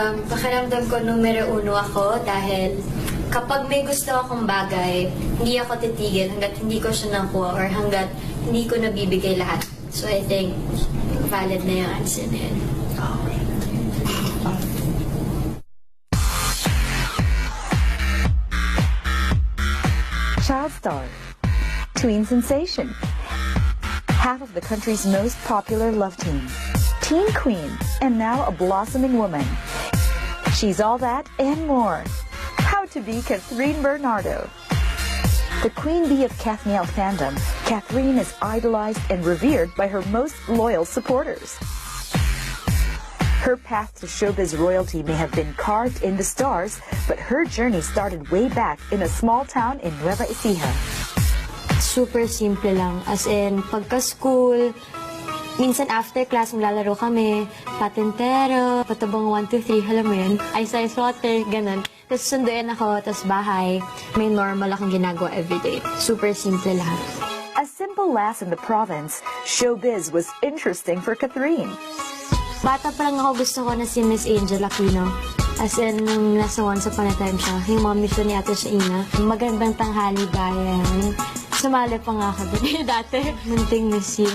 Pakiramdam ko numero uno ako dahil kapag may gusto akong bagay, hindi ako titigil hanggat hindi ko siya nakuha or hanggat hindi ko nabibigay lahat. So I think valid na yung answer na yun. Child star, tween sensation, half of the country's most popular love team, teen queen, and now a blossoming woman. She's all that and more. How to be Catherine Bernardo. The queen bee of Kathniel fandom, Catherine is idolized and revered by her most loyal supporters. Her path to showbiz royalty may have been carved in the stars, but her journey started way back in a small town in Nueva Ecija. Super simple lang. As in, pagka-school, minsan after class, maglalaro kami, patintero, patabang 1, 2, 3, alam mo yun, ice water, ganun. Tapos sunduin ako, tapos bahay. May normal akong ginagawa everyday. Super simple lahat. A simple lass in the province, showbiz was interesting for Catherine. Bata pa lang ako gusto ko na si Miss Angel Aquino. As in, nung nasa Once Upon a Time siya, yung mommy siya ni Ate Shaina. Magandang tanghali bayan. Sumali pa nga ako doon dati. Munting miss you.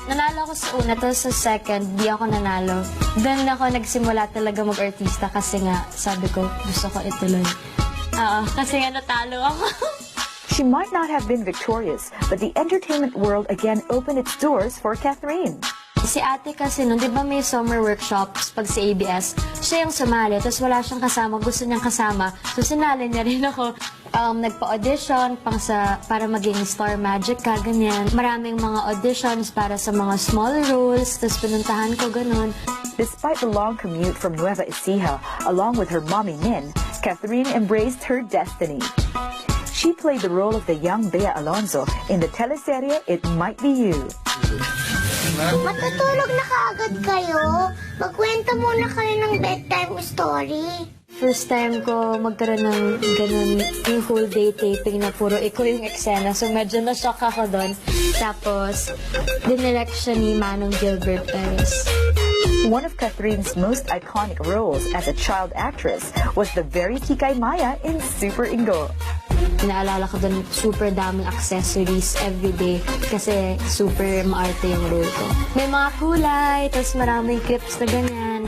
Nanalo ako sa una, tapos sa second, di ako nanalo. Doon ako nagsimula talaga mag-artista kasi nga, sabi ko, gusto ko ituloy. Kasi nga natalo ako. She might not have been victorious, but the entertainment world again opened its doors for Catherine. Si ate kasi nun, di ba may summer workshops pag sa ABS, siya yung sumali, tapos wala siyang kasama, gusto niyang kasama. So sinali niya rin ako. Nagpa-audition para maging Star Magic ka, ganyan. Maraming mga auditions para sa mga small roles, tapos pinuntahan ko, ganun. Despite the long commute from Nueva Ecija, along with her mommy Min, Catherine embraced her destiny. She played the role of the young Bea Alonzo in the teleserye It Might Be You. Matutulog na kaagad kayo. Magkwenta muna kayo ng bedtime story. First time ko magkaroon ng ganun, yung whole day taping na puro ikaw yung eksena. So medyo na-shock ako doon. Tapos, dinirect siya ni Manong Gilbert Perez. One of Catherine's most iconic roles as a child actress was the very Kikay Maya in Super Ingo. Naalala ko doon, super daming accessories everyday kasi super maarte yung role ko. May mga kulay, tapos maraming clips na ganyan.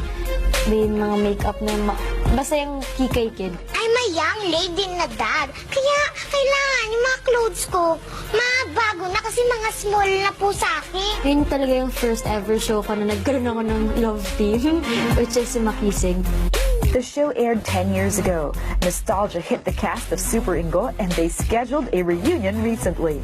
May mga makeup na basta yung Kikay Kid. I'm a young lady na dad. Kaya kailangan yung mga clothes ko mabago na kasi mga small na po sa akin. Yun talaga yung first ever show ko na nagkaroon ako ng love team, which is si Makisig. The show aired 10 years ago. Nostalgia hit the cast of Super Ingo and they scheduled a reunion recently.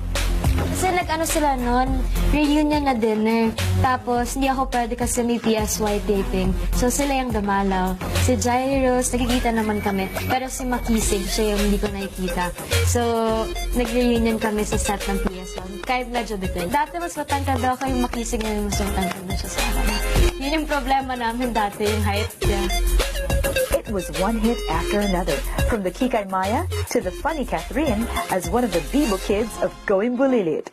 Kasi nag-ano sila nun, reunion na dinner. Tapos, hindi ako pwede kasi may PSY taping. So, sila yung dumalaw. Si Jairus, nakikita naman kami. Pero si Makisig, siya yung hindi ko nakikita. So, nag-reunion kami sa set ng PSY. Kahit medyo bitin. Dati mas matangkad daw ako, yung Makisig na yung mas matangkad na siya sa akin. Yun yung problema namin dati, yung height niya. It was one hit after another, from the Kikay Maya to the funny Catherine as one of the Bibo kids of Going Bulilit.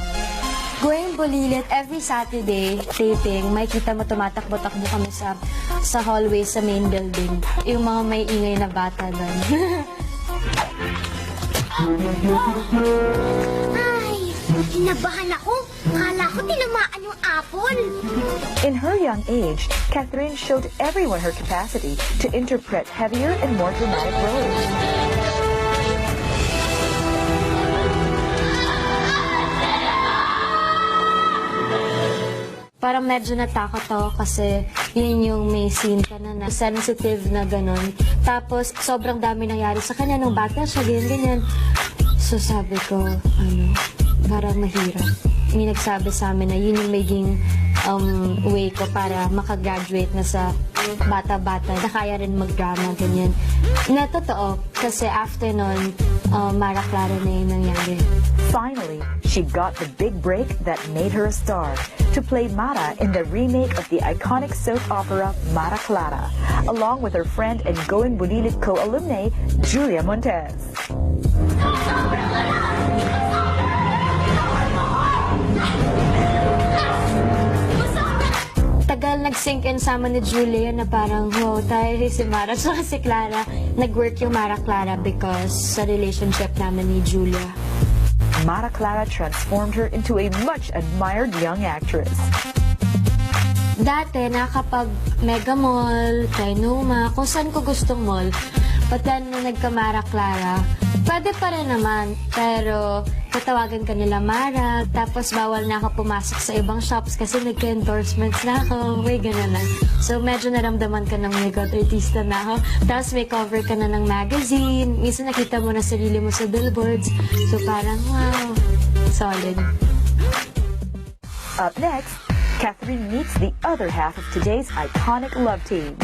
Going Bulilit, every Saturday taping, makikita mo tumatakbo-takbo kami sa hallway sa main building. Yung mga may ingay na bata doon. Ay, kinabahan ako. Kala ko tinamaan yung apple. In her young age, Catherine showed everyone her capacity to interpret heavier and more dramatic roles. Parang medyo natakot ako kasi yun yung may scene ka na sensitive na gano'n. Tapos sobrang dami nangyari sa kanya nung bata siya, ganyan-ganyan. So sabi ko, parang mahirap. May nagsabi sa amin na yun yung maging way ko para makagraduate na sa bata-bata na kaya rin mag-drama, ganyan. Na totoo, kasi after nun, Mara Clara na yung nangyari. Finally, she got the big break that made her a star, to play Mara in the remake of the iconic soap opera Mara Clara, along with her friend and Going Bulilit co-alumni, Julia Montez. Tagal nag-sync in sa amin ni Julia na parang, wow, tayo si Mara at si Clara. Nag-work yung Mara Clara because sa relationship namin ni Julia. Mara Clara transformed her into a much admired young actress. Dati, nakapag Mega Mall, Trinoma, kung saan ko gustong mall. But then, nung nagka-Mara Clara, pwede pa rin naman. Pero, tatawagan ka nila Mara. Tapos, bawal na ako pumasok sa ibang shops kasi nagka-endorsements na ako. May gano'n na. So, medyo naramdaman ka ng may god artista na ako. Tapos, may cover ka na ng magazine. Minsan, nakita mo na sarili mo sa billboards. So, parang, wow, solid. Up next, Catherine meets the other half of today's iconic love team.